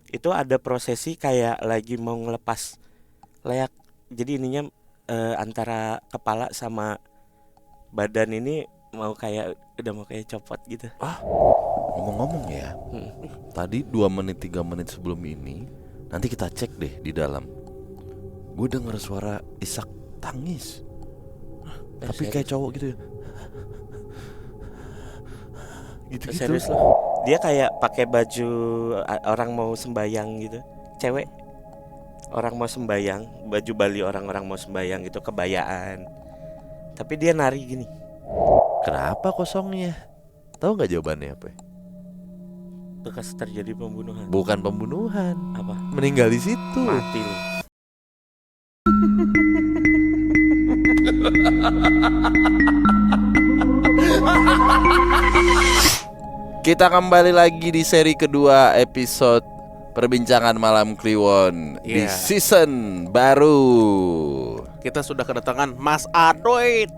itu ada prosesi kayak lagi mau ngelepas leak. Jadi ininya antara kepala sama badan ini mau kayak udah mau kayak copot gitu. Ngomong-ngomong ya, tadi 2 menit 3 menit sebelum ini, nanti kita cek deh di dalam. Gue denger suara Ishak tangis, tapi kayak cowok gitu ya. Gitu-gitu. Serius loh. Dia kayak pakai baju orang mau sembayang gitu. Cewek orang mau sembayang, baju Bali orang-orang mau sembayang gitu, kebayaan. Tapi dia nari gini. Kenapa kosongnya? Tahu nggak jawabannya apa? Bekas terjadi pembunuhan. Bukan pembunuhan, Apa? meninggal di situ. Mati lu. Kita kembali lagi di seri kedua episode Perbincangan Malam Kliwon di Iya. season baru. Kita sudah kedatangan Mas Adit.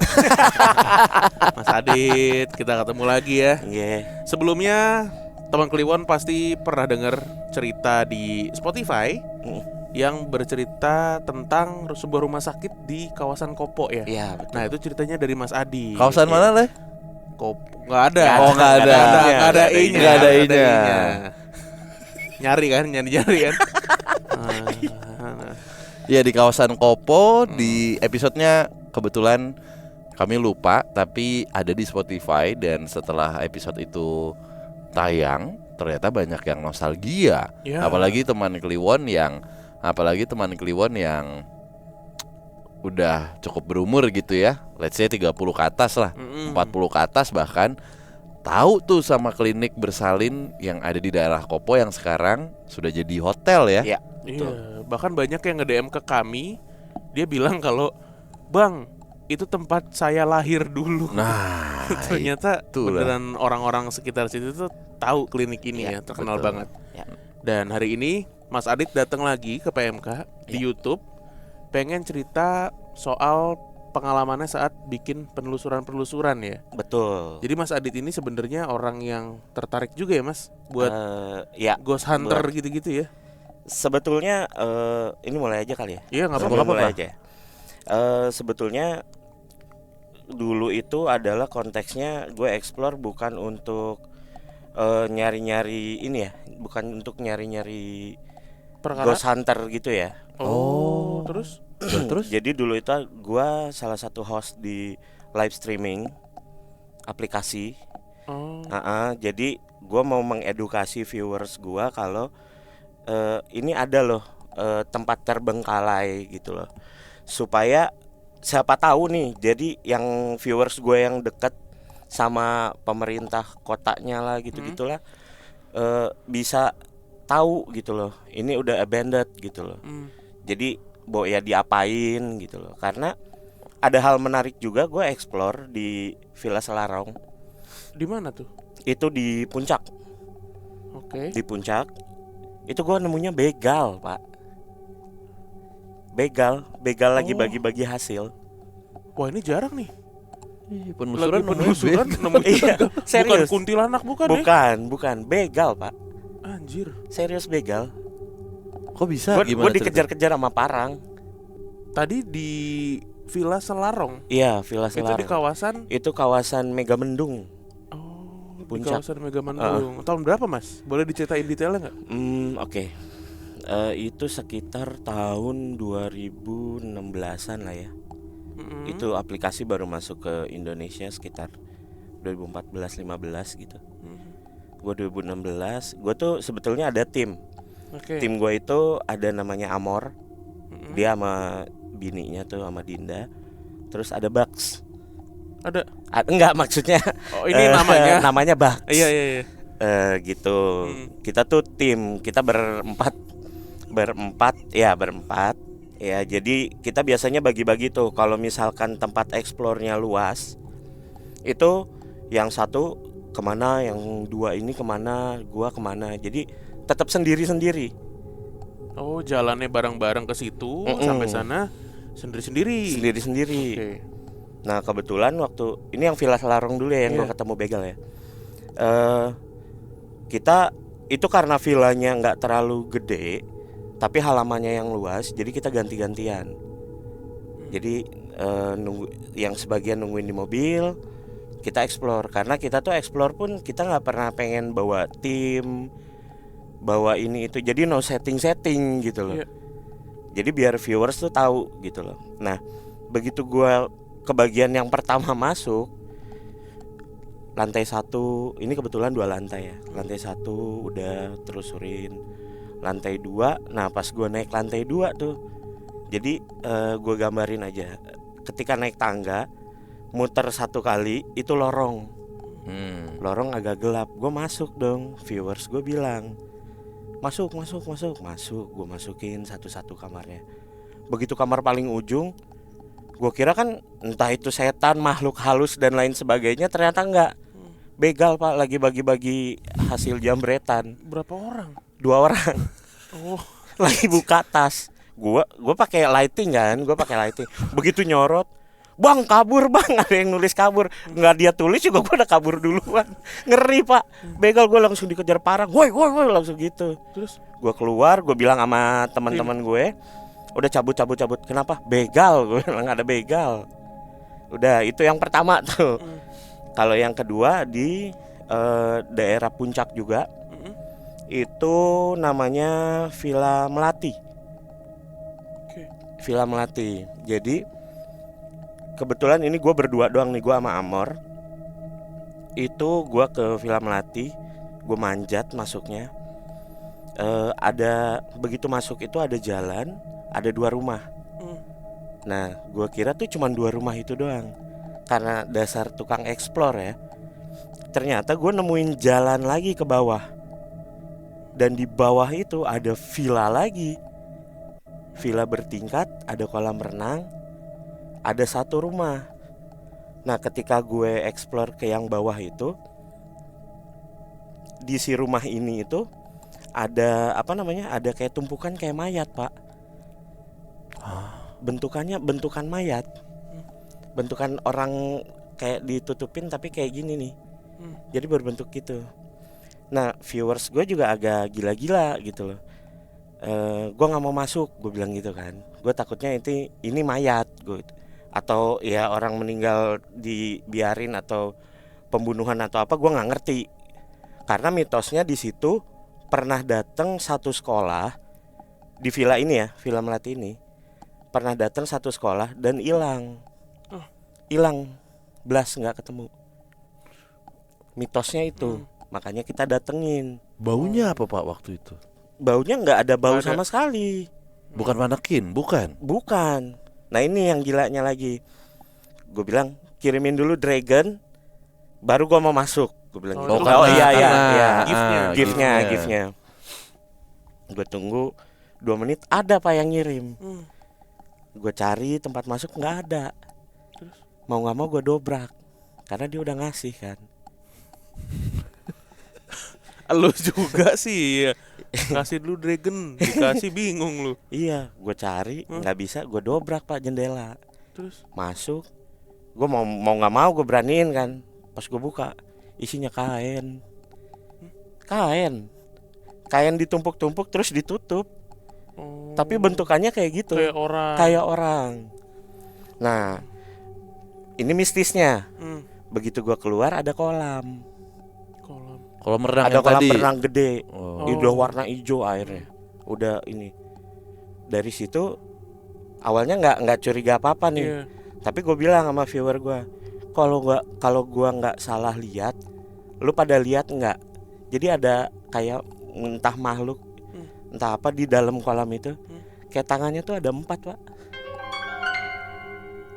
Mas Adit, kita ketemu lagi ya. Iya. Sebelumnya teman Kliwon pasti pernah dengar cerita di Spotify yang bercerita tentang sebuah rumah sakit di kawasan Kopo ya. Iya, betul. Nah, itu ceritanya dari Mas Adi. Kawasan mana leh? Kopo nggak ada. Oh, nggak ada. Nggak ada i-nya. Nggak ada i-nya. Nyari kan. Ya di kawasan Kopo. Di episodenya kebetulan kami lupa, tapi ada di Spotify. Dan setelah episode itu tayang, ternyata banyak yang nostalgia. Ya. Apalagi teman Kliwon yang udah cukup berumur gitu ya. Let's say 30 ke atas lah, 40 ke atas bahkan, tahu tuh sama klinik bersalin yang ada di daerah Kopo yang sekarang sudah jadi hotel ya. Iya. Iya, bahkan banyak yang nge-DM ke kami. Dia bilang kalau, "Bang, itu tempat saya lahir dulu." Nah, Ternyata itulah. beneran orang-orang sekitar situ tuh tahu klinik ini Ya, ya, terkenal betul. banget. Ya. Dan hari ini Mas Adit datang lagi ke PMK di Ya. YouTube, pengen cerita soal pengalamannya saat bikin penelusuran ya. Betul. Jadi Mas Adit ini sebenarnya orang yang tertarik juga ya Mas buat Ya, ghost hunter buat- gitu-gitu ya. sebetulnya ini mulai aja kali ya. Iya nggak Sambil apa-apa. mulai aja. Sebetulnya dulu itu adalah konteksnya gue explore bukan untuk nyari-nyari ini ya, bukan untuk nyari-nyari Perkara. ghost hunter gitu ya. Oh, terus? Terus? Jadi dulu itu gue salah satu host di live streaming aplikasi. Oh. Jadi gue mau mengedukasi viewers gue kalau ini ada loh tempat terbengkalai gitu loh, supaya siapa tahu nih, jadi yang viewers gue yang deket sama pemerintah kotanya lah gitu-gitulah bisa tahu gitu loh, ini udah abandoned gitu loh. Jadi ya diapain gitu loh, karena ada hal menarik juga gue explore di Villa Selarong. Di mana tuh? Itu di Puncak. Oke. Di Puncak itu gue nemunya begal, Pak. Begal lagi Oh. bagi-bagi hasil. Wah, ini jarang nih. Ih, Lagi penelusuran penelusuran namanya nemuin Iya, begal. Bukan serius. kuntilanak bukan ya? Bukan begal, Pak. Anjir. Serius begal. Kok bisa? Gue Gimana cerita? dikejar-kejar sama parang. Tadi di Villa Selarong. Iya, Villa Itu di Selarong. kawasan Itu kawasan Megamendung. di Puncak. kawasan Megamendung. Tahun berapa, Mas? Boleh diceritain detailnya nggak? Oke. Itu sekitar tahun 2016-an lah ya. Itu aplikasi baru masuk ke Indonesia sekitar 2014-15 gitu. Gue 2016. Gue tuh sebetulnya ada tim. Oke. Tim gue itu ada namanya Amor. Dia sama bininya tuh, sama Dinda. Terus ada Bugs. Ada. Enggak, maksudnya Oh, ini namanya. namanya Bugs. Iya. Gitu. Kita tuh tim, kita berempat. Ya, jadi kita biasanya bagi-bagi tuh. Kalau misalkan tempat eksplornya luas, itu yang satu kemana, yang dua ini kemana, gua kemana. Jadi tetap sendiri-sendiri. Oh, jalannya bareng-bareng ke situ sampai sana sendiri-sendiri. Sendiri-sendiri. Oke. Nah, kebetulan waktu ini yang Villa Selarong dulu ya, yang Iya. gua ketemu begal ya. Kita itu karena villanya nggak terlalu gede, tapi halamannya yang luas, jadi kita ganti-gantian. Jadi nunggu, yang sebagian nungguin di mobil, kita explore. Karena kita tuh explore pun kita nggak pernah pengen bawa tim, bawa ini itu. Jadi no setting gitu loh. Iya. Jadi biar viewers tuh tahu gitu loh. Nah, begitu gua ke bagian yang pertama masuk, lantai 1, ini kebetulan 2 lantai ya. Lantai 1 udah telusurin. Lantai 2, nah pas gua naik lantai 2 tuh, jadi gua gambarin aja. Ketika naik tangga, muter 1 kali itu lorong. Lorong agak gelap. Gua masuk dong, viewers gue bilang, masuk. Gue masukin satu-satu kamarnya. Begitu kamar paling ujung, gue kira kan entah itu setan, makhluk halus dan lain sebagainya, ternyata enggak. Begal pak, lagi bagi-bagi hasil jambretan. Berapa orang? 2 orang. Oh, Lagi buka tas. Gue pakai lighting kan, Begitu nyorot, bang kabur bang, ada yang nulis kabur. Nggak dia tulis juga, gue udah kabur duluan. Ngeri pak. Begal, gue langsung dikejar parang. Woi langsung gitu. terus Gue keluar, gue bilang sama teman-teman gue, udah cabut. Kenapa? Begal, gue bilang ada begal. Udah, itu yang pertama tuh. Kalau yang kedua di daerah puncak juga, itu namanya Villa Melati. Oke. Villa Melati. Jadi kebetulan ini gue berdua doang nih, gue sama Amor. Itu gue ke Villa Melati, gue manjat masuknya. Ada, begitu masuk itu ada jalan, ada 2 rumah. Nah, gue kira tuh cuma 2 rumah itu doang. Karena dasar tukang explore ya, ternyata gue nemuin jalan lagi ke bawah. Dan di bawah itu ada villa lagi. Villa bertingkat, ada kolam renang, ada 1 rumah. Nah, ketika gue explore ke yang bawah itu, di si rumah ini itu ada apa namanya? Ada kayak tumpukan kayak mayat, Pak. Bentukannya bentukan mayat. Bentukan orang kayak ditutupin tapi kayak gini nih. Jadi berbentuk gitu. Nah, viewers gue juga agak gila-gila gitu loh. Gue nggak mau masuk, gue bilang gitu kan. Gue takutnya ini mayat, gue, atau ya orang meninggal dibiarin atau pembunuhan atau apa, gue nggak ngerti. Karena mitosnya di situ pernah datang satu sekolah di villa ini ya, Villa Melati ini. Pernah datang satu sekolah dan hilang. Blas, nggak ketemu. Mitosnya itu. Makanya kita datengin. Baunya apa pak waktu itu? Baunya nggak ada bau Nggak ada. sama sekali. Bukan manekin, bukan? Bukan. Nah ini yang gilanya lagi. Gue bilang kirimin dulu dragon, baru gue mau masuk. Gue bilang gitu. Oh, Oh iya. giftnya. Giftnya. Gue tunggu 2 menit, ada pak yang ngirim. Gue cari tempat masuk, nggak ada. Mau nggak mau gue dobrak karena dia udah ngasih kan. Lu juga sih ya. Kasih dulu dragon, dikasih bingung lu. Iya, gue cari nggak bisa, gue dobrak pak jendela. Terus Masuk, gue mau nggak mau gue beraniin kan. Pas gue buka, isinya kain ditumpuk-tumpuk terus ditutup. Tapi bentukannya kayak gitu, kayak orang. Nah, ini mistisnya. Begitu gue keluar ada kolam. Kolam renang Ada yang kolam tadi. renang gede. Oh. Udah warna hijau airnya. Udah ini. Dari situ awalnya nggak curiga apa nih. Iya. Tapi gue bilang sama viewer gue, kalau gue nggak salah lihat, lu pada lihat nggak? Jadi ada kayak entah makhluk, entah apa di dalam kolam itu. Kayak tangannya tuh ada 4 pak.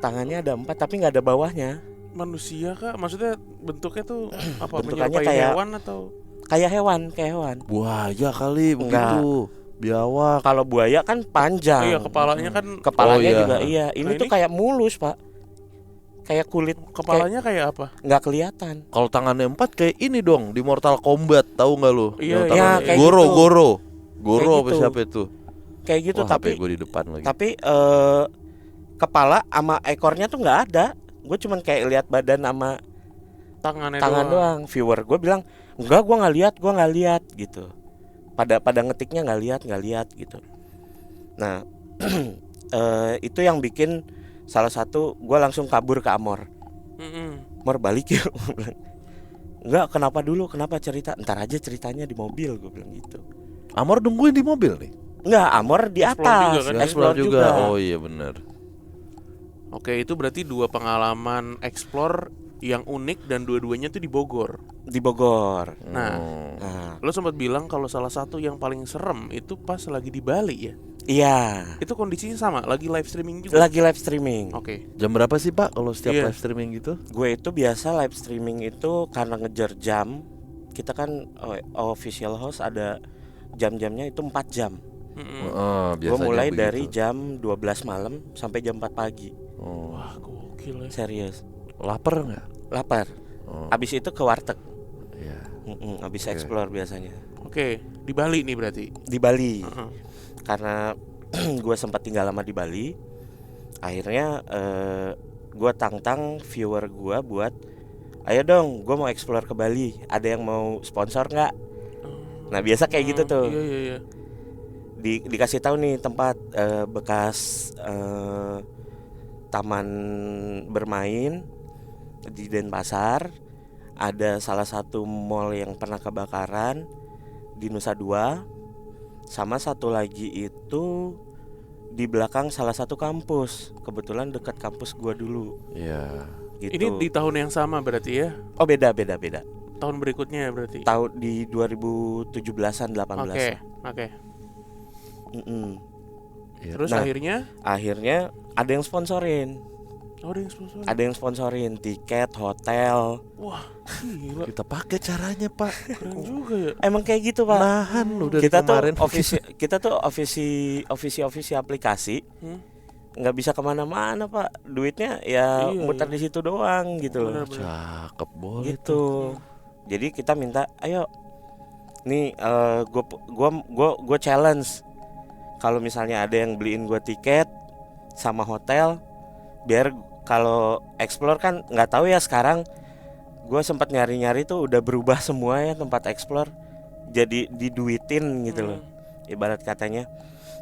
Tangannya ada 4 tapi nggak ada bawahnya. Manusia kah? Maksudnya bentuknya tuh apa? Bentukannya Menyerupai kayak- hewan atau? Kayak hewan. Buaya kali begitu. Biawak. Kalau buaya kan panjang. Iya, kepalanya kan. Kepalanya Oh, iya. juga iya. Ini Nah, tuh ini- kayak mulus pak. Kayak kulit. Kepalanya kayak apa? Nggak kelihatan. Kalau tangannya 4 kayak ini dong di Mortal Kombat, tahu nggak lu? Iya, Yang iya, tangannya- kayak Goro, gitu. Goro Kayak apa gitu. siapa itu? Kayak gitu Wah, tapi HP gue di depan lagi. kepala sama ekornya tuh nggak ada. Gue cuman kayak lihat badan sama Tangannya tangan doang. Viewer gue bilang enggak, gue nggak lihat gitu. pada ngetiknya nggak lihat gitu. Nah itu yang bikin salah satu gue langsung kabur ke Amor. Mor balik yuk. Enggak, kenapa cerita, ntar aja ceritanya di mobil, gue bilang gitu. Amor nungguin di mobil nih. Enggak, Amor di Explore atas, juga kan? explore juga. Oh iya benar. Oke, itu berarti 2 pengalaman explore yang unik dan dua-duanya tuh di Bogor. Di Bogor. Nah, Nah, lo sempat bilang kalau salah satu yang paling serem itu pas lagi di Bali ya. iya, Itu kondisinya sama, lagi live streaming juga. lagi live streaming. Oke. Jam berapa sih Pak kalau setiap Iya. live streaming gitu? Gue itu biasa live streaming itu karena ngejar jam. Kita kan official host ada jam-jamnya itu 4 jam. Gue Biasanya mulai begitu. dari jam 12 malam sampai jam 4 pagi. Wah, gokil ya. Serius. Lapar nggak? Lapar. Abis itu ke warteg. Iya. Abis explore biasanya. Oke, di Bali nih berarti. Di Bali. Heeh. Karena gue sempat tinggal lama di Bali, akhirnya gue tantang viewer gue buat, ayo dong, gue mau explore ke Bali, ada yang mau sponsor nggak? Nah biasa kayak gitu tuh. Iya. Dikasih tahu nih tempat bekas taman bermain di Denpasar, ada salah satu mall yang pernah kebakaran di Nusa Dua. Sama satu lagi itu di belakang salah satu kampus, kebetulan dekat kampus gua dulu. Iya. Gitu. Ini di tahun yang sama berarti ya? Oh beda. Tahun berikutnya ya berarti. Tahun di 2017-an 18. Oke. Iya. Terus Nah. akhirnya ada yang sponsorin. oh, ada yang sponsor. Ada yang sponsorin tiket, hotel. Wah, gila. Kita pakai caranya Pak. Keren juga ya. Emang kayak gitu, Pak. Nahan udah Kita tuh kemarin. kita tuh ofisi aplikasi. Nggak bisa kemana-mana, Pak. Duitnya ya Iya, muter di situ doang gitu loh. Bener-bener. Cakep boleh. Gitu. Jadi kita minta, ayo nih gue challenge. Kalau misalnya ada yang beliin gue tiket sama hotel, biar kalau explore kan nggak tahu ya sekarang. Gue sempat nyari-nyari tuh udah berubah semua ya tempat explore, jadi diduitin gitu loh, ibarat katanya.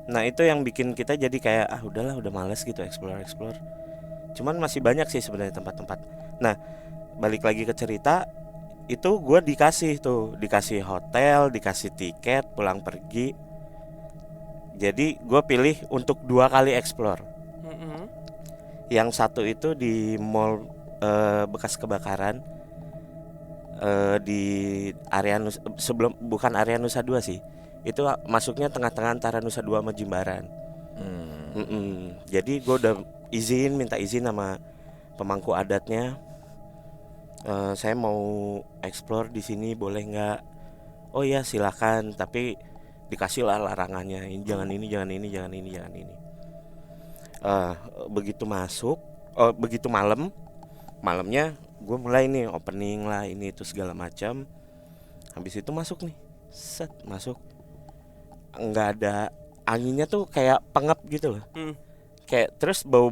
Nah itu yang bikin kita jadi kayak udahlah, udah males gitu explore. Cuman masih banyak sih sebenarnya tempat-tempat. Nah balik lagi ke cerita, itu gue dikasih hotel, dikasih tiket pulang pergi. Jadi gue pilih untuk 2 kali explore. Yang satu itu di mall bekas kebakaran, di area bukan area Nusa Dua sih. Itu masuknya tengah-tengah antara Nusa Dua sama Jimbaran. Jadi gue udah minta izin sama pemangku adatnya. Saya mau explore di sini, boleh nggak? Oh iya silakan, tapi dikasih lah larangannya. Jangan ini. Begitu malamnya gue mulai nih opening lah, ini itu segala macam. Habis itu masuk nih, masuk. Nggak ada anginnya tuh, kayak pengap gitu loh. Kayak terus bau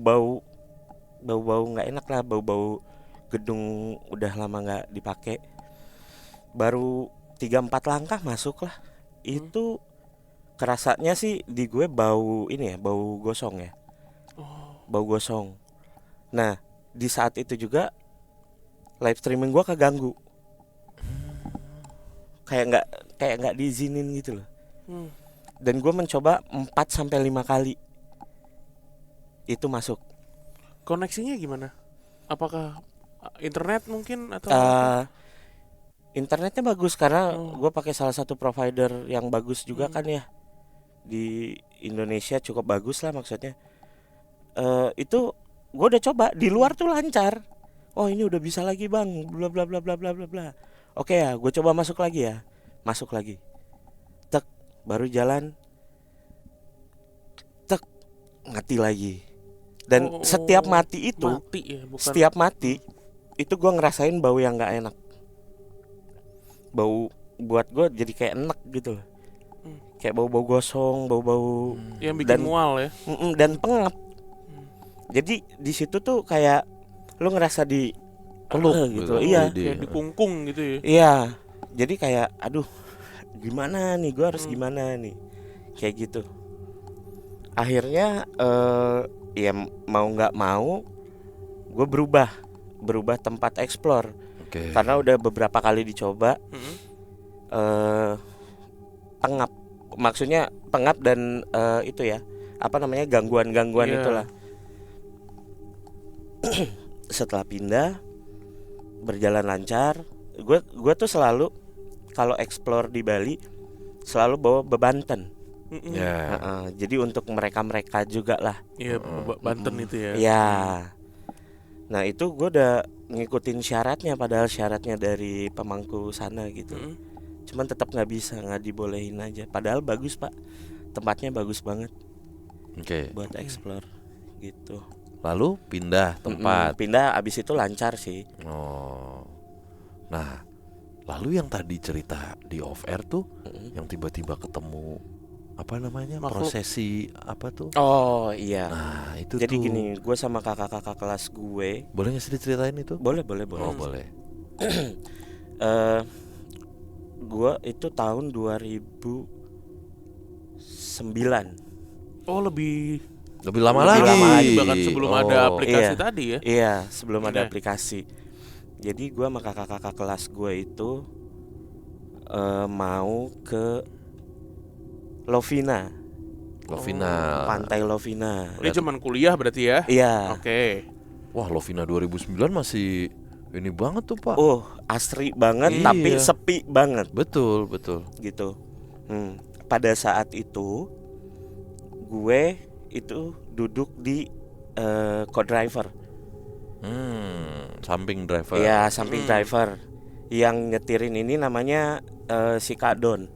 nggak enak lah, bau gedung udah lama nggak dipakai. Baru 3-4 langkah masuk lah. Itu kerasanya sih di gue bau ini ya, bau gosong ya. Bau gosong. Nah di saat itu juga live streaming gue keganggu. Kayak nggak diizinin gitu loh. Dan gue mencoba 4-5 kali itu masuk. Koneksinya gimana? Apakah internet mungkin atau internetnya bagus karena gue pakai salah satu provider yang bagus juga kan ya, di Indonesia cukup bagus lah maksudnya. Itu gue udah coba di luar tuh lancar. Oh ini udah bisa lagi bang, bla bla bla bla bla bla bla. Oke ya, gue coba masuk lagi. Tek, baru jalan. Tek, mati lagi. Dan setiap mati itu, setiap mati itu gue ngerasain bau yang nggak enak. Bau buat gue jadi kayak enek gitu loh. Kayak bau-bau gosong, bau-bau yang bikin mual ya. Dan pengap. Jadi di situ tuh kayak lu ngerasa di peluk gitu. Iya. Kayak dikungkung gitu ya. Iya. Jadi kayak aduh, gimana nih, gue harus gimana nih, kayak gitu. Akhirnya ya mau nggak mau gue berubah tempat explore. Oke. Karena udah beberapa kali dicoba, pengap, maksudnya pengap dan itu ya, apa namanya, gangguan Iya. itulah. Setelah pindah, berjalan lancar. Gue tuh selalu kalau explore di Bali selalu bawa bebanten. Ya. Jadi untuk mereka juga lah. Iya, Banten itu ya. Ya. Nah itu gue udah ngikutin syaratnya, padahal syaratnya dari pemangku sana gitu. Cuman tetap nggak bisa, nggak dibolehin aja. Padahal bagus pak, tempatnya bagus banget Oke. buat explore gitu. Lalu pindah tempat. Pindah, abis itu lancar sih. Oh. Nah, lalu yang tadi cerita di off air tuh, yang tiba-tiba ketemu apa namanya, Makhluk. prosesi apa tuh? Oh iya. Nah, itu Jadi tuh. gini, gue sama kakak-kakak kelas gue. Boleh nggak sih diceritain itu? Boleh. Oh, boleh. Gue itu tahun 2009. Oh, lebih Lebih lama Lebih lagi. lama lagi, bahkan sebelum ada aplikasi iya. tadi ya. Iya, sebelum ada Oke. aplikasi. Jadi gue sama kakak-kakak kelas gue itu mau ke Lovina, Lovina. Pantai Lovina. Ini cuman kuliah berarti ya? Iya. Oke. Wah, Lovina 2009 masih ini banget tuh, Pak. Oh, asri banget, Iya. tapi sepi banget Betul. gitu. Pada saat itu gue itu duduk di co-driver. Samping driver. Iya, samping driver. Yang nyetirin ini namanya si Kak Don.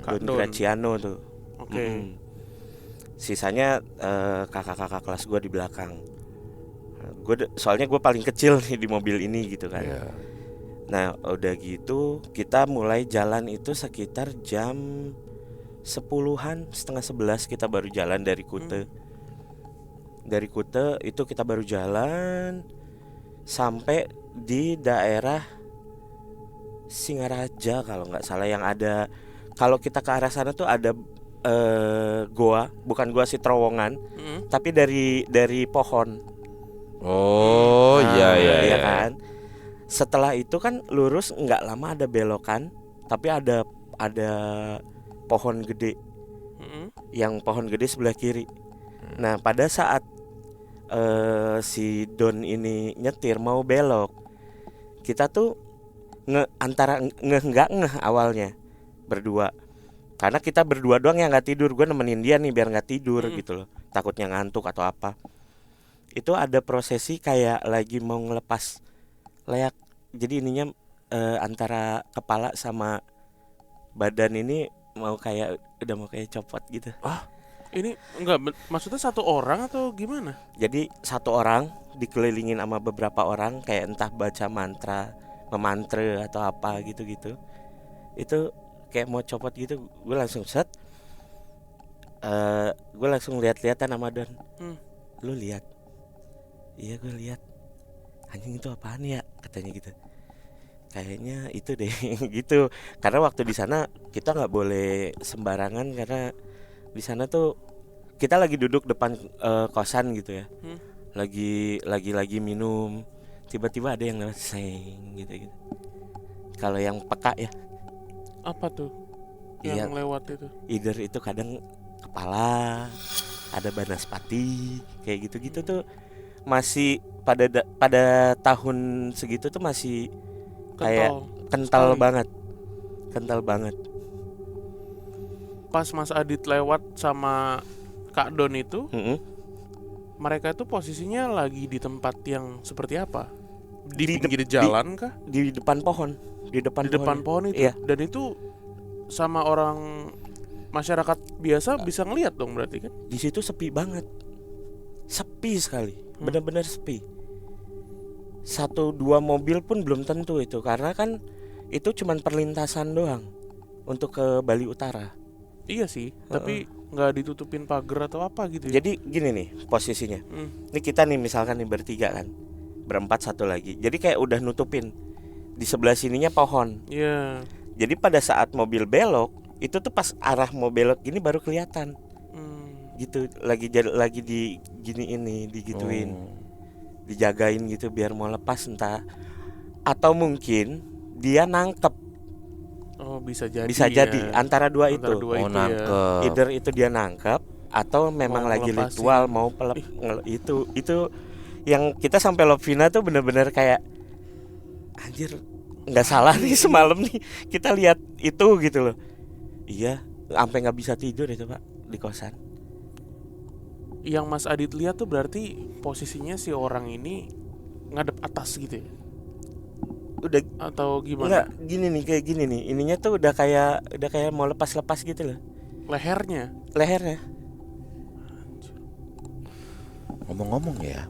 Kak Don Don. Graciano tuh. Oke. Sisanya kakak-kakak kelas gue di belakang. Soalnya gue paling kecil nih di mobil ini gitu kan. Iya. Nah udah gitu kita mulai jalan itu sekitar jam 10-an, setengah 11 kita baru jalan dari Kute. Dari Kute itu kita baru jalan sampai di daerah Singaraja kalau nggak salah, yang ada, kalau kita ke arah sana tuh ada goa, bukan goa sih, terowongan, tapi dari pohon. Oh, iya. Kan. Setelah itu kan lurus, nggak lama ada belokan, tapi ada pohon gede. Yang pohon gede sebelah kiri. Nah pada saat si Don ini nyetir mau belok, kita tuh antara nggak awalnya berdua, karena kita berdua doang yang nggak tidur. Gue nemenin dia nih biar nggak tidur gitu loh, takutnya ngantuk atau apa. Itu ada prosesi kayak lagi mau ngelepas leak, jadi ininya antara kepala sama badan ini udah mau kayak copot gitu. Ini enggak, maksudnya satu orang atau gimana? Jadi satu orang dikelilingin sama beberapa orang, kayak entah baca mantra, memantre atau apa gitu-gitu. Itu kayak mau copot gitu. Gue langsung set. Gue langsung lihat-lihatan sama Don. Lu lihat? Iya gue lihat. Anjing itu apaan ya? Katanya gitu. Kayaknya itu deh gitu. Karena waktu di sana kita nggak boleh sembarangan, karena di sana tuh kita lagi duduk depan kosan gitu ya. Lagi minum, tiba-tiba ada yang lewat seng gitu. Kalau yang peka ya. Apa tuh Iya. yang lewat itu? Either itu kadang kepala, ada banaspati, kayak gitu-gitu tuh masih pada tahun segitu tuh masih kayak kental banget. Pas Mas Adit lewat sama Kak Don itu, mereka itu posisinya lagi di tempat yang seperti apa? Di pinggir jalan kah? Di depan pohon. Di depan pohon itu. Iya. Dan itu sama orang masyarakat biasa bisa ngelihat dong berarti kan? Di situ sepi banget. Sepi sekali. Benar-benar sepi. 1-2 mobil pun belum tentu itu, karena kan itu cuman perlintasan doang untuk ke Bali Utara. Iya sih, tapi nggak ditutupin pagar atau apa gitu ya. Jadi gini nih posisinya. Ini kita nih misalkan nih bertiga kan, berempat satu lagi. Jadi kayak udah nutupin. Di sebelah sininya pohon. Iya. Jadi pada saat mobil belok itu tuh pas arah mau belok gini baru kelihatan gitu, lagi di gini ini digituin, dijagain gitu biar mau lepas entah, atau mungkin dia nangkep. Oh, bisa jadi. Bisa jadi ya. antara dua Antara itu. dua itu ya. nangkep. Either itu dia nangkep atau memang Mau lagi ngelepasin. ritual mau itu yang kita sampai Lovina tuh bener-bener kayak anjir nggak salah nih semalam nih kita lihat itu gitu loh. Iya, sampai nggak bisa tidur itu Pak di kosan. Yang Mas Adit lihat tuh berarti posisinya si orang ini ngadep atas gitu ya? Udah Atau gimana? enggak gini nih, kayak gini nih. Ininya tuh udah kayak mau lepas-lepas gitu loh. Lehernya. Lehernya. Ngomong-ngomong ya,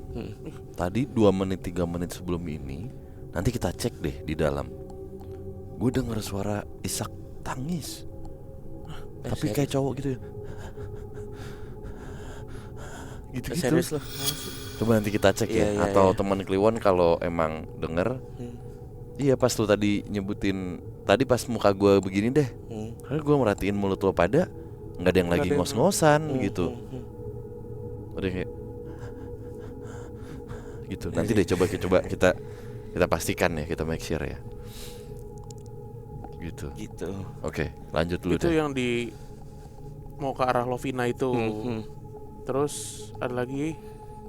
tadi 2 menit 3 menit sebelum ini, nanti kita cek deh di dalam. Gue denger suara Ishak tangis, tapi kayak cowok gitu ya. Gitu-gitu. Serius loh. Coba nanti kita cek ya. Iya, Atau iya. teman Kliwon kalau emang denger. Iya pas lu tadi nyebutin, tadi pas muka gue begini deh, karena gue merhatiin mulut lo pada nggak ada yang lagi ada yang- ngos-ngosan gitu. Udah kayak gitu. Nanti deh coba kita pastikan ya, kita make sure ya. Gitu. Gitu. Oke, lanjut dulu Itu deh. yang di mau ke arah Lovina itu. Terus ada lagi.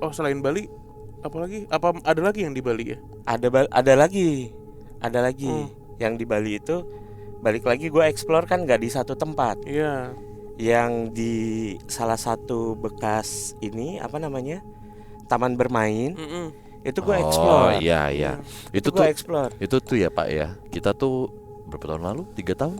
Oh, selain Bali apa lagi? Apa ada lagi yang di Bali ya? Ada lagi yang di Bali itu balik lagi gue explore kan nggak di satu tempat, Iya. yang di salah satu bekas ini apa namanya taman bermain itu gue explore. Oh iya iya. Itu Itu tuh gue explore. itu tuh ya Pak ya. Kita tuh berapa tahun lalu? 3 tahun?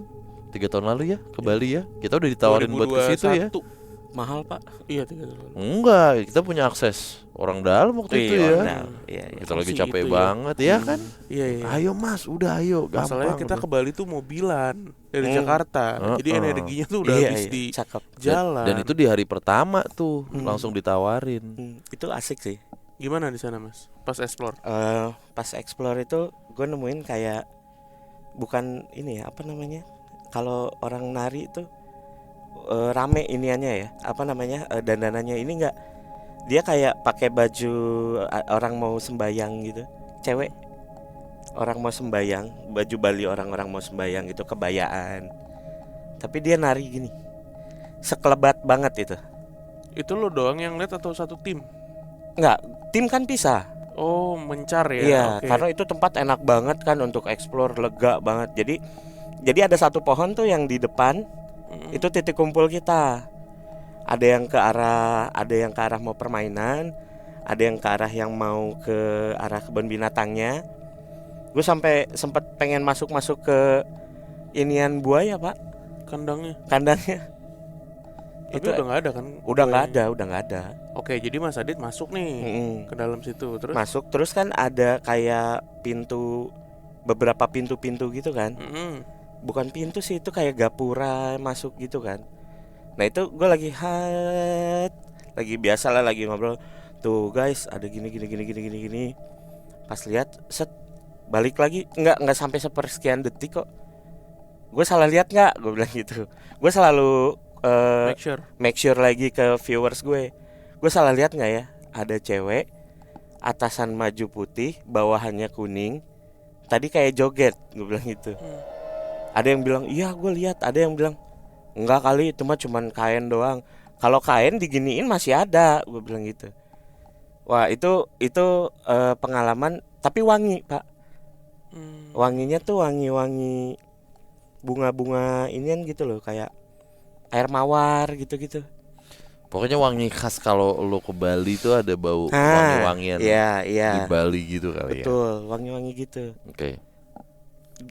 3 tahun lalu ya ke Bali ya. Kita udah ditawarin buat ke situ ya. 2021. Mahal Pak. Iya, 3 tahun lalu. Enggak, kita punya akses orang dalam waktu itu ya. Iya, iya. Kita lagi Opsi capek itu ya. banget ya kan. Iya, iya. Ayo Mas, udah ayo, gampang. Masalahnya kita ke Bali tuh mobilan dari Jakarta. Jadi energinya tuh udah Iya, habis iya, di cakep. jalan. Dan itu di hari pertama tuh langsung ditawarin. Itu asik sih. Gimana di sana, Mas? Pas explore. Pas explore itu gue nemuin kayak bukan ini ya apa namanya, kalau orang nari itu rame iniannya ya apa namanya dandanannya ini enggak, dia kayak pakai baju orang mau sembayang gitu, cewek orang mau sembayang, baju Bali orang-orang mau sembayang gitu, kebayaan, tapi dia nari gini, sekelebat banget itu. Itu lo doang yang lihat atau satu tim? Enggak, tim kan pisah. Oh, mencar ya. Iya, Oke. karena itu tempat enak banget kan untuk explore, lega banget. Jadi ada satu pohon tuh yang di depan, itu titik kumpul kita. Ada yang ke arah mau permainan, ada yang ke arah yang mau ke arah kebun binatangnya. Gue sampai sempat pengen masuk ke inian buaya Pak, Kandangnya. kandangnya. Tapi Itu udah nggak ada kan? udah nggak ada. Oke, jadi Mas Adit masuk nih ke dalam situ. Terus Masuk terus kan ada kayak beberapa pintu gitu kan. Bukan pintu sih, itu kayak gapura masuk gitu kan. Nah itu gue lagi biasa lah, lagi ngobrol. Tuh guys, ada gini. Pas lihat, set, balik lagi, nggak sampai sepersekian detik kok. Gue salah lihat nggak? Gue bilang gitu. Gue selalu make sure lagi ke viewers gue. Gue salah lihat nggak ya? Ada cewek, atasan maju putih, bawahannya kuning. Tadi kayak joget, gue bilang gitu. Ada yang bilang iya gue lihat, ada yang bilang enggak kali, itu mah cuman kain doang. Kalau kain diginiin masih ada, gue bilang gitu. Wah itu pengalaman, tapi wangi Pak. Wanginya tuh wangi bunga-bunga inian gitu loh, kayak air mawar gitu. Pokoknya wangi khas kalau lo ke Bali tuh ada bau wangi-wangian Iya. di Bali gitu kali ya. Betul, wangi-wangi gitu. Oke.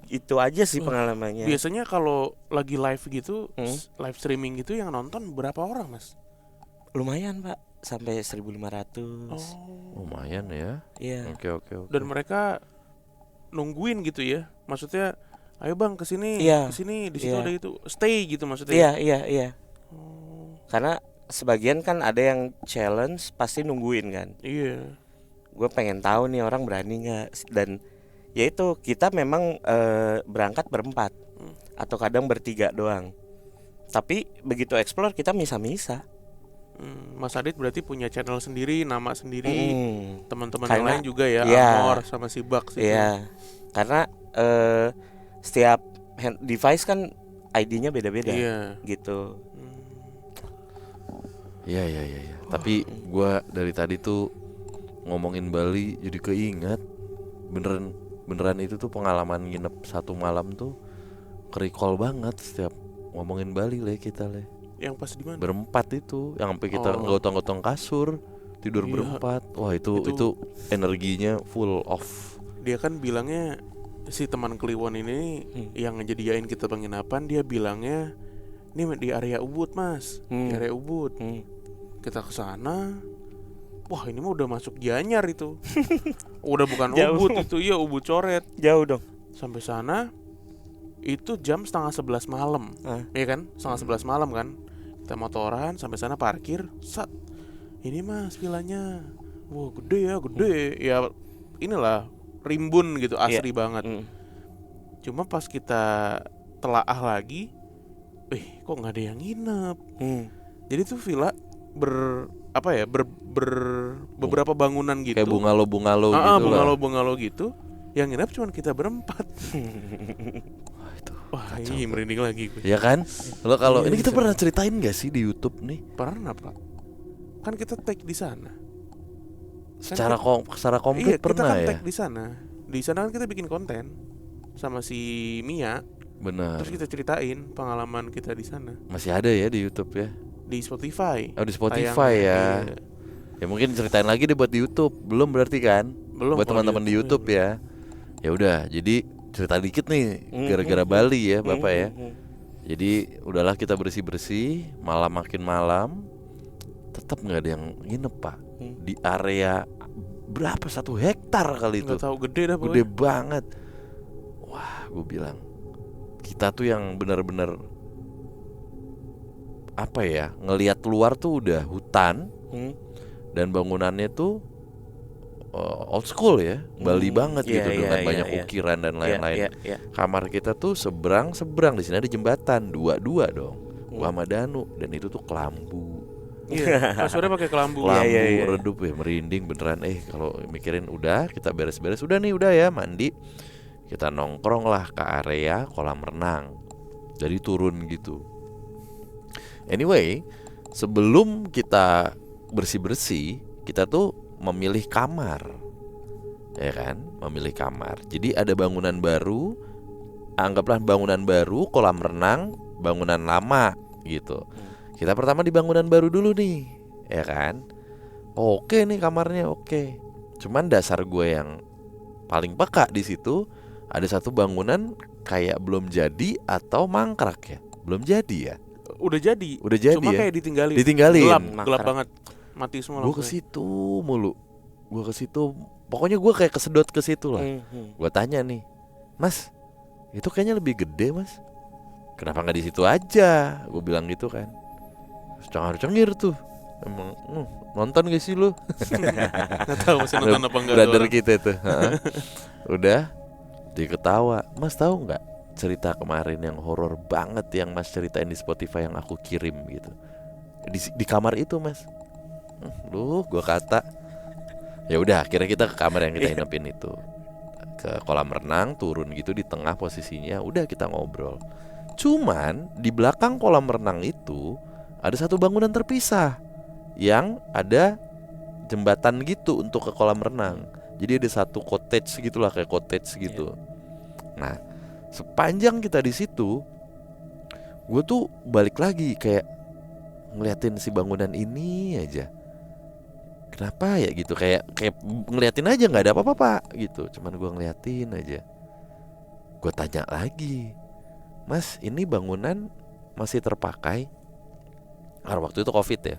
Itu aja sih pengalamannya. biasanya kalau lagi live gitu, live streaming gitu yang nonton berapa orang, Mas? Lumayan Pak, sampai 1.500. Lumayan ya. Iya. Oke. Dan mereka nungguin gitu ya. Maksudnya, ayo Bang kesini, Iya. kesini, di situ Iya. ada itu, stay gitu maksudnya. Iya. Karena sebagian kan ada yang challenge pasti nungguin kan. Iya. Gue pengen tahu nih orang berani nggak, dan ya itu kita memang berangkat berempat. atau kadang bertiga doang. Tapi begitu explore kita misa-misa. Mas Adit berarti punya channel sendiri, nama sendiri, teman-teman yang Karena- lain juga ya, iya. Amor sama si Bugs itu. Iya, karena setiap device kan ID-nya beda-beda Iya. gitu. Iya. Tapi gua dari tadi tuh ngomongin Bali jadi keinget beneran itu tuh pengalaman nginep 1 malam tuh kerikol banget setiap ngomongin Bali kita Yang pas di mana? berempat itu yang sampai kita Oh. gotong-gotong kasur tidur Iya. berempat. Wah itu energinya full off. Dia kan bilangnya si teman Kliwon ini yang ngejadiin kita penginapan, dia bilangnya ini di area Ubud mas, di area Ubud. Kita ke sana, wah ini mah udah masuk Gianyar itu, udah bukan Jauh. Ubud itu, iya Ubud coret. Jauh dong. Sampai sana itu jam 10:30 malam, iya kan? 10:30 malam kan? Kita motoran sampai sana parkir, sat. Ini mas villanya, wah gede ya, gede ya, inilah rimbun gitu, asri banget. Cuma pas kita telaah lagi, kok nggak ada yang nginep. Jadi tuh villa beberapa bangunan gitu. Kayak bungalow gitu lah. Bungalow gitu. Yang nginep cuma kita berempat. Wah, ini merinding lagi gue. Ya kan? Lo kalau Iya, ini kita bisa. pernah ceritain gak sih di YouTube nih? Pernah Pak? Kan kita tag di sana. Secara Iya, komplit kita pernah kan ya? tag di sana. Di sana kan kita bikin konten sama si Mia. Benar. Terus kita ceritain pengalaman kita di sana Masih ada ya di YouTube ya? di Spotify. Oh di Spotify Tayangnya, ya. iya. Ya mungkin ceritain lagi deh buat di YouTube. Belum berarti kan? Belum Buat kalau teman-teman di YouTube ya. Ya udah, jadi cerita dikit nih gara-gara Bali ya, Bapak ya. Jadi udahlah kita bersih-bersih, malam makin malam tetap nggak ada yang nginep Pak. Di area berapa 1 hektar kali itu. Nggak tahu, gede dah Gede pokoknya. banget. Wah, gue bilang kita tuh yang benar-benar apa ya, ngelihat keluar tuh udah hutan dan bangunannya tuh old school ya, Bali banget Iya, gitu iya, dengan iya, banyak iya. ukiran dan lain-lain. Iya. Kamar kita tuh seberang di sini ada jembatan dua dong, gua sama Danu, dan itu tuh kelambu. Iya, kasurnya pakai kelambu. Kelambu iya. redup ya, merinding beneran. Kalau mikirin udah kita beres-beres, udah nih udah ya mandi, kita nongkrong lah ke area kolam renang. Jadi turun gitu. Anyway, sebelum kita bersih-bersih, kita tuh memilih kamar. Ya kan? Memilih kamar. Jadi ada bangunan baru, anggaplah bangunan baru, kolam renang, bangunan lama gitu. Kita pertama di bangunan baru dulu nih, ya kan? Oke nih kamarnya oke. Cuman dasar gue yang paling peka di situ, ada satu bangunan kayak belum jadi atau mangkrak ya. Belum jadi ya. Udah jadi. Cuma ya. kayak ditinggalin. Ditinggalin. Gelap Mangkrak. banget. Mati semua Gue ke lampunya. situ mulu. Gue ke situ. Pokoknya gue kayak kesedot ke situ lah. Gue tanya nih, Mas, itu kayaknya lebih gede Mas. Kenapa nggak di situ aja? Gue bilang gitu kan. Cengar-cengir tuh. Emang nonton gak sih lu? Nggak tahu masih nonton apa enggak. Brother kita tuh. Udah, dia ketawa. Mas tahu nggak cerita kemarin yang horor banget yang Mas ceritain di Spotify yang aku kirim gitu? Di kamar itu Mas. Lu, gua kata. Ya udah, akhirnya kita ke kamar yang kita inepin itu. Ke kolam renang, turun gitu di tengah posisinya. Udah kita ngobrol. Cuman di belakang kolam renang itu ada satu bangunan terpisah yang ada jembatan gitu untuk ke kolam renang. Jadi ada satu cottage gitulah, kayak cottage gitu. Nah, sepanjang kita di situ, gue tuh balik lagi kayak ngeliatin si bangunan ini aja. Kenapa ya gitu, kayak ngeliatin aja, nggak ada apa-apa Pak gitu. Cuman gue ngeliatin aja. Gue tanya lagi, Mas, ini bangunan masih terpakai? Karena waktu itu COVID ya.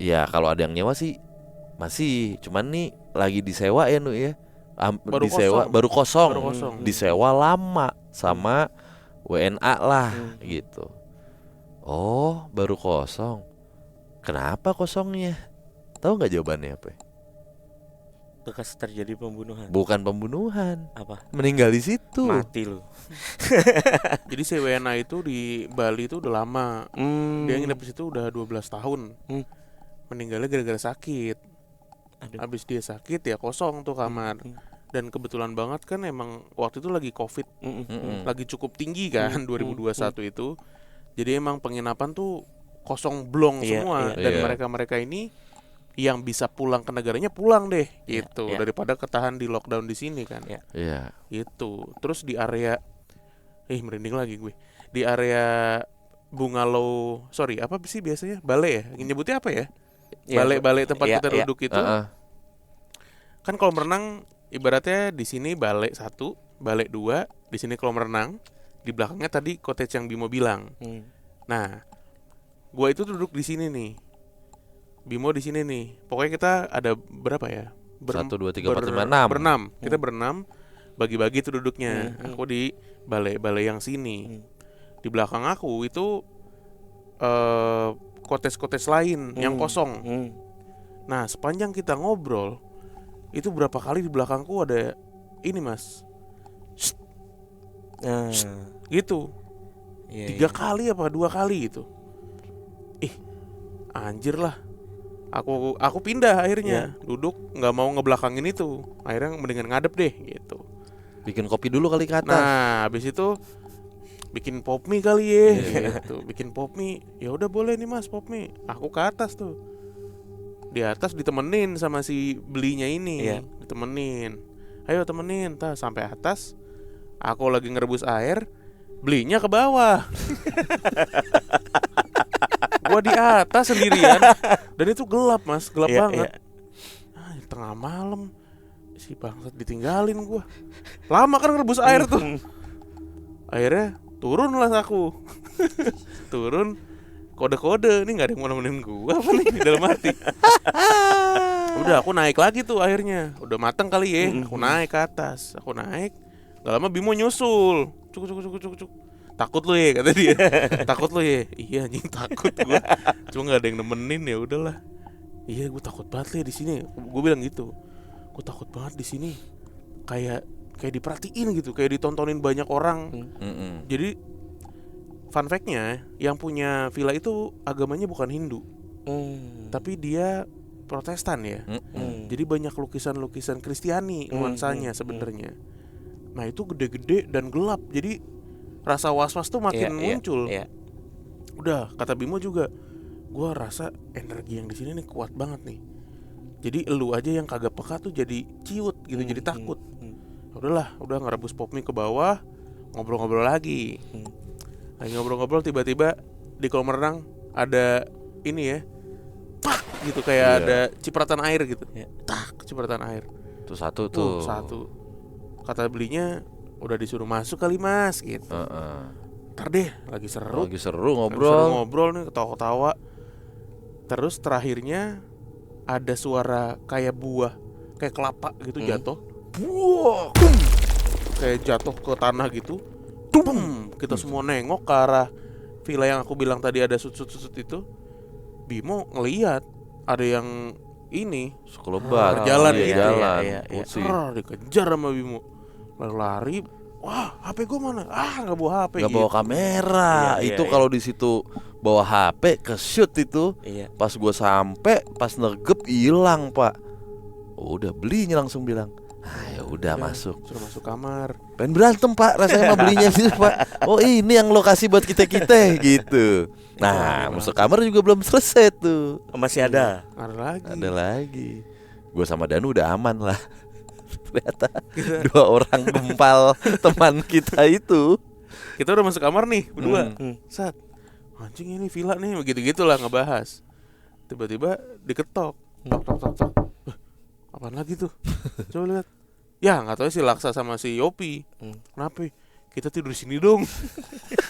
Ya kalau ada yang nyewa sih masih, cuman nih lagi disewa ya Nu ya. Baru Baru kosong. Disewa lama sama WNA lah gitu. Oh, baru kosong. Kenapa kosongnya? Tahu nggak jawabannya apa? bekas terjadi pembunuhan. Bukan pembunuhan, Apa? meninggal di situ. Mati lu. Jadi si Wena itu di Bali itu udah lama. Dia nginep di situ udah 12 tahun. Meninggalnya gara-gara sakit. Aduh. Habis dia sakit ya kosong tuh kamar. Dan kebetulan banget kan emang waktu itu lagi Covid, lagi cukup tinggi kan 2021 itu. Jadi emang penginapan tuh kosong blong semua. Dan mereka-mereka ini yang bisa pulang ke negaranya pulang deh gitu, daripada ketahan di lockdown di sini kan. Iya. Itu. Terus di area merinding lagi gue. Di area bungalow, apa sih biasanya? Balai ya? Nyebutnya apa ya? Balai tempat kita duduk itu. Kan kolam renang ibaratnya di sini balai 1, balai 2, di sini kolam renang, di belakangnya tadi cottage yang Bimo bilang. Nah, gua itu duduk di sini nih. Bimo di sini nih. Pokoknya kita ada berapa ya? 1, 2, 3, 4, 5, 6. Berenam. Kita berenam, bagi-bagi tuh duduknya. Aku di balai yang sini. Di belakang aku itu cottage lain yang kosong. Nah, sepanjang kita ngobrol, itu berapa kali di belakangku ada ini mas, gitu. 3 kali apa 2 kali itu. Anjir lah. Aku pindah akhirnya, duduk nggak mau ngebelakangin itu. Akhirnya mendingan ngadep deh gitu. Bikin kopi dulu kali ke atas. Nah, habis itu bikin pop mie kali ya, gitu. Bikin pop mie. Ya udah boleh nih mas pop mie. Aku ke atas tuh. Di atas ditemenin sama si belinya ini, ditemenin. Ayo temenin, sampai atas. Aku lagi ngerebus air, belinya ke bawah. Gua di atas sendirian, dan itu gelap mas, gelap banget. Tengah malam, si bangsat ditinggalin gua. Lama kan ngerebus air tuh. Akhirnya turunlah aku. Turun. Kode-kode, ini gak ada yang mau nemenin gue apa nih di dalam hati. Udah aku naik lagi tuh akhirnya. Udah mateng kali ya. Aku naik ke atas. Aku naik. Gak lama Bimo nyusul. Cuk. Takut lu ya kata dia. Takut lu ya. Iya anjing takut gue. Cuma gak ada yang nemenin, ya udahlah. Iya gue takut banget ya di sini. Gue bilang gitu. Gue takut banget di sini. Kayak diperhatiin gitu, kayak ditontonin banyak orang. Jadi fun fact-nya, yang punya villa itu agamanya bukan Hindu, tapi dia Protestan ya. Jadi banyak lukisan-lukisan Kristiani nuansanya sebenarnya. Nah itu gede-gede dan gelap, jadi rasa was-was tuh makin muncul. Udah kata Bimo juga, gue rasa energi yang di sini nih kuat banget nih. Jadi elu aja yang kagak peka tuh jadi ciut gitu, jadi takut. Udah ngerebus pop mie ke bawah, ngobrol-ngobrol lagi. Lagi ngobrol-ngobrol tiba-tiba di kolam renang ada ini ya, tak gitu kayak ada cipratan air gitu, tak cipratan air. Tuh satu tuh. Satu. Kata belinya udah disuruh masuk kali mas gitu. Ntar deh lagi seru ngobrol nih ketawa-ketawa. Terus terakhirnya ada suara kayak buah, kayak kelapa gitu jatuh, buah, kayak jatuh ke tanah gitu. Kita semua nengok ke arah villa yang aku bilang tadi ada sudut-sudut itu. Bimo ngelihat ada yang ini sekelebat jalan dikejar sama Bimo. Lari, wah HP gue mana? Nggak bawa HP. Nggak bawa kamera. Itu kalau di situ bawa HP ke shoot itu. Pas gue sampai, pas nergep hilang pak. Udah belinya langsung bilang. Ya udah masuk. Suruh masuk kamar. Pengen berantem pak, rasanya mah belinya sih pak. Oh ini yang lokasi buat kita gitu. Nah masuk kamar juga belum selesai tuh. Masih ada. Ada lagi. Gue sama Danu udah aman lah. Ternyata 2 orang gempal teman kita itu. Kita udah masuk kamar nih berdua. Sat, anjing ini villa nih, begitu-gitulah ngebahas. Tiba-tiba diketok. Tok. Apaan lagi tuh? Coba lihat. Ya nggak tahu si Laksa sama si Yopi. Kenapa? Kita tidur di sini dong.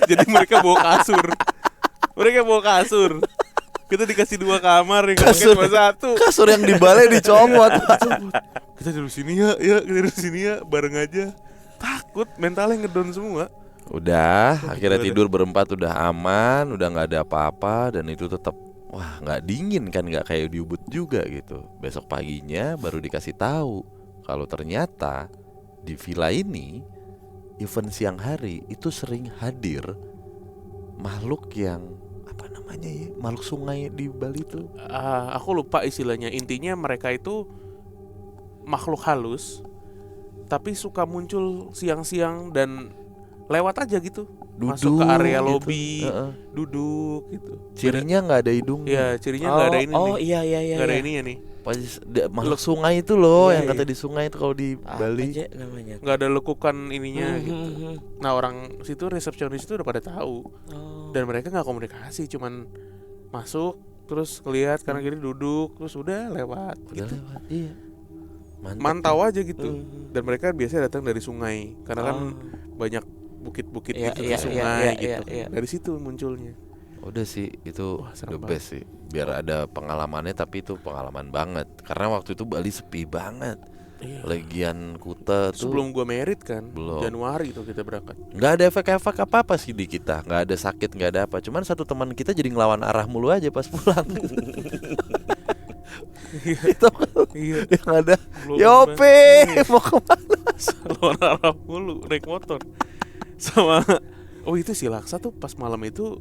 Jadi mereka bawa kasur. Kita dikasih 2 kamar yang cuma 1. Kasur yang di balai dicomot. Kita tidur di sini ya, kita tidur di sini ya, bareng aja. Takut, mentalnya ngedon semua. Udah, akhirnya tidur berempat udah aman, udah nggak ada apa-apa dan itu tetap wah nggak dingin kan, nggak kayak di Ubud juga gitu. Besok paginya baru dikasih tahu kalau ternyata di villa ini event siang hari itu sering hadir makhluk yang apa namanya ya, makhluk sungai di Bali itu. Aku lupa istilahnya. Intinya mereka itu makhluk halus, tapi suka muncul siang-siang dan lewat aja gitu. Masuk ke area gitu. lobi, duduk gitu. Cirinya nggak ada hidungnya. Iya, cirinya nggak ada ini Oh nih. iya Nggak ada ininya nih. Makhluk sungai itu loh, Iya, yang kata iya. di sungai itu kalau di apa Bali. aja namanya? Nggak ada lekukan ininya gitu. Hmm. Nah, orang situ resepsionis itu udah pada tahu. Oh. Dan mereka nggak komunikasi, cuman masuk terus ngelihat kanan kiri duduk terus udah lewat Udah gitu. lewat. Iya. Mantap. Mantau aja gitu. Hmm. Dan mereka biasanya datang dari sungai karena kan Oh. banyak bukit-bukit Iya, gitu iya, di sungai iya, gitu. iya. Dari situ munculnya. Udah sih itu Wah, serem the best sih. Biar ada pengalamannya, tapi itu pengalaman banget. Karena waktu itu Bali sepi banget. Iya. Legian Kuta tuh Sebelum gua merit kan, Belum. Januari itu kita berangkat. nggak ada efek-efek apa-apa sih di kita. Nggak ada sakit, nggak ada apa. Cuman satu teman kita jadi ngelawan arah mulu aja pas pulang. Itu Iya. yang ada Belum Yope Iya. mau kemana? Luar arah mulu naik motor. Sama itu si Laksa tuh pas malam itu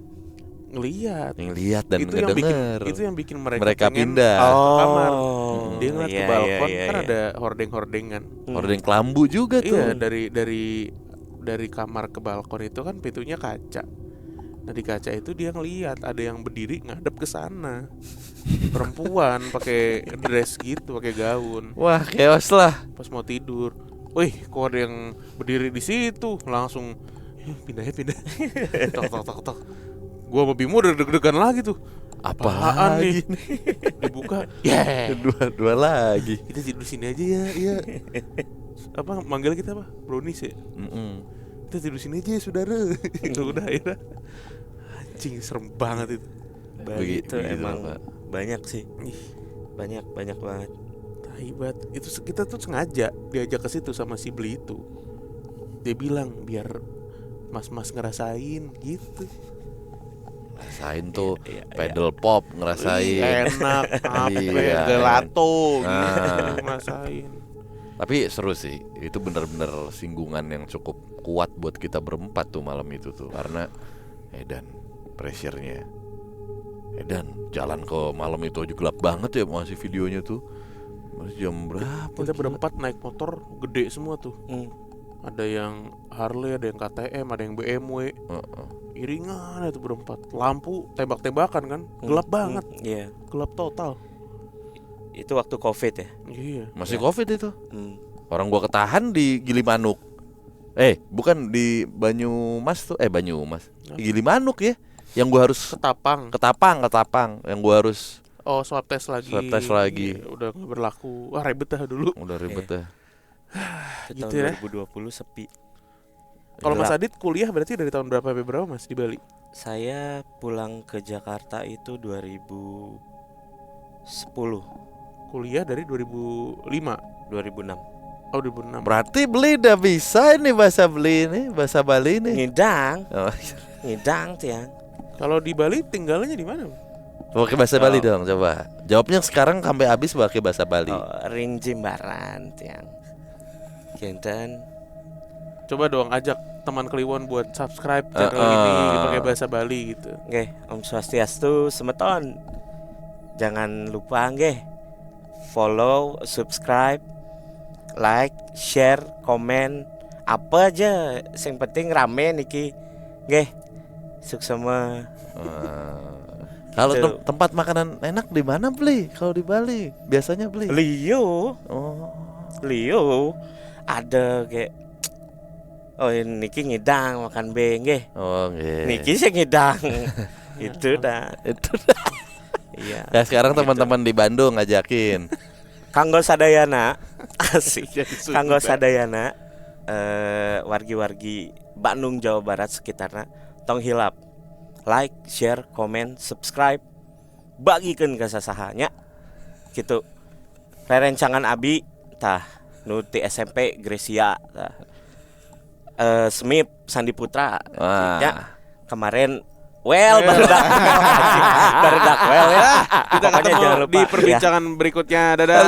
ngeliat. Yang lihat dan Itu yang bikin ngedenger. itu yang bikin mereka Mereka pengen pindah. ke kamar. Oh. Dia ngeliat ke Iya, balkon iya, kan iya. ada hordeng-hordengan. Hordeng kelambu juga tuh. Iya, dari kamar ke balkon itu kan pintunya kaca. Nah, di kaca itu dia ngeliat ada yang berdiri ngadep ke sana. Perempuan pakai dress gitu, pakai gaun. Wah, chaos lah. Pas mau tidur, wih, kok ada yang berdiri di situ? Langsung pindah. Tok tok tok tok. Gua sama Bimo udah deg-degan lagi tuh. Apaan nih? Dibuka. Ya. Dua lagi. Kita tidur sini aja ya. Iya. Apa manggil kita apa? Brownies ya? Kita tidur sini aja ya, saudara. Udah ya. Anjing serem banget itu. Bali itu Begitu emang lah, Pak. banyak sih. Ih, Banyak banget. hebat. Itu kita tuh sengaja diajak ke situ sama si Beli itu. Dia bilang biar mas-mas ngerasain gitu. Ngerasain tuh Iya, iya. pedal pop, ngerasain. Ih, enak, apa Iya, gelato gitu, Nah. ngerasain. Tapi seru sih. Itu bener-bener singgungan yang cukup kuat buat kita berempat tuh malam itu tuh. Karena Edan pressure-nya. Edan jalan ke malam itu aja gelap banget ya, masih videonya tuh. Masih jam berapa? Kita gila? berempat naik motor gede semua tuh. Hmm. Ada yang Harley, ada yang KTM, ada yang BMW. Heeh. Iringan itu berempat. Lampu tembak-tembakan kan. Gelap banget. Iya. Gelap total. Itu waktu Covid ya. Iya. Masih Covid itu. Hmm. Orang gua ketahan di Gilimanuk. Bukan di Banyumas tuh. Banyumas. Gilimanuk ya. Yang gua harus Ketapang. Yang gua harus Swab test lagi. Swab test lagi. Iya, udah gak berlaku. Wah, ribet dah dulu. udah ribet dah. Itu Gitu tahun ya. 2020 sepi. Kalau Mas Gelap. Adit kuliah berarti dari tahun berapa sampai berapa Mas di Bali? Saya pulang ke Jakarta itu 2010, Kuliah dari 2005. 2006. Oh, 2006. Berarti beli udah bisa ini bahasa beli ini, bahasa Bali ini. Ngidang, Oh, ngidang tiang. Kalau di Bali tinggalnya di mana? pakai bahasa Bali dong, coba. Jawabnya sekarang sampai habis pakai bahasa Bali. Oh, Rinjimbaran tiang. Kinten. Coba dong ajak teman Kliwon buat subscribe channel ini pakai bahasa Bali gitu. Nggih, Om Swastiastu semeton. Jangan lupa nggih follow, subscribe, like, share, komen, apa aja yang penting rame niki. Nggih. Suksema. Kalau Gitu. tempat makanan enak di mana beli? Kalau di Bali biasanya beli. Lio, Oh, Lio ada kayak niki ngidang makan be nggih. oh, nggih. Niki sih ngidang. Itu dah. Itu. Iya. Ya sekarang teman-teman di Bandung ngajakin. Kanggo sadayana asik. Jadi Sunda. Kanggo sadayana wargi-wargi Bandung Jawa Barat sekitarnya tong hilap like, share, komen, subscribe, bagikeun ka sasahanya gitu. Perencangan abi tah nu ti SMP Gresia tah. Semip Sandi Putra Wah. ya, kemarin well barudak barudak well ya. Kita Pokoknya ketemu jangan lupa, di ya. perbincangan berikutnya. Dadah.